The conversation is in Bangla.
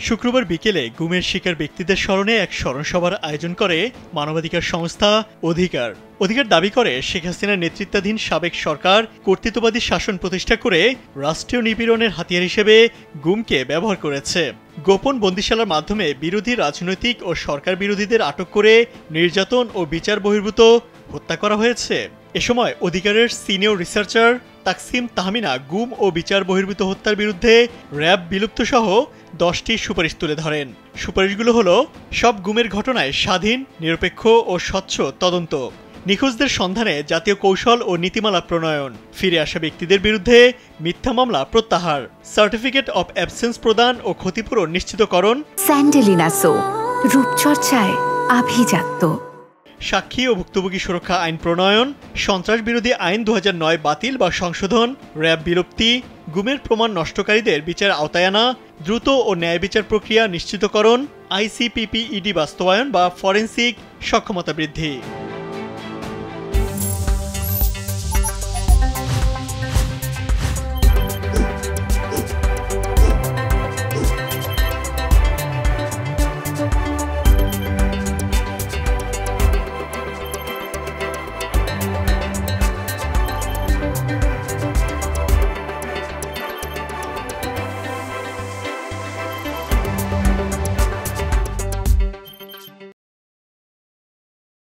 শুক্রবার বিকেলে গুমের শিকার ব্যক্তিদের স্মরণে এক স্মরণসভার আয়োজন করে মানবাধিকার সংস্থা অধিকার। অধিকার দাবি করে শেখ হাসিনার নেতৃত্বাধীন সাবেক সরকার কর্তৃত্ববাদী শাসন প্রতিষ্ঠা করে রাষ্ট্রীয় নিপীড়নের হাতিয়ার হিসেবে গুমকে ব্যবহার করেছে। গোপন বন্দিশালার মাধ্যমে বিরোধী রাজনৈতিক ও সরকার বিরোধীদের আটক করে নির্যাতন ও বিচার বহির্ভূত হত্যা করা হয়েছে। এ সময় অধিকারের সিনিয়র রিসার্চার তাকসিম তাহমিনা গুম ও বিচার বহির্ভূত হত্যার বিরুদ্ধে র্যাব বিলুপ্ত সহ 10টি সুপারিশ তুলে ধরেন। সুপারিশগুলো হলো সব গুমের ঘটনায় স্বাধীন, নিরপেক্ষ ও স্বচ্ছ তদন্ত, নিখোঁজদের সন্ধানে জাতীয় কৌশল ও নীতিমালা প্রণয়ন, ফিরে আসা ব্যক্তিদের বিরুদ্ধে মিথ্যা মামলা প্রত্যাহার, সার্টিফিকেট অব অ্যাবসেন্স প্রদান ও ক্ষতিপূরণ নিশ্চিতকরণ, স্যান্ডেলিনা সো রূপচর্চায় আভিজাত্য, সাক্ষী ও ভুক্তভোগী সুরক্ষা আইন প্রণয়ন, সন্ত্রাস বিরোধী আইন 2009 বাতিল বা সংশোধন, র্যাব বিলুপ্তি, গুমের প্রমাণ নষ্টকারীদের বিচার আওতায় আনা, দ্রুত ও ন্যায় বিচার প্রক্রিয়া নিশ্চিতকরণ, ICPPED বাস্তবায়ন বা ফরেনসিক সক্ষমতা বৃদ্ধি।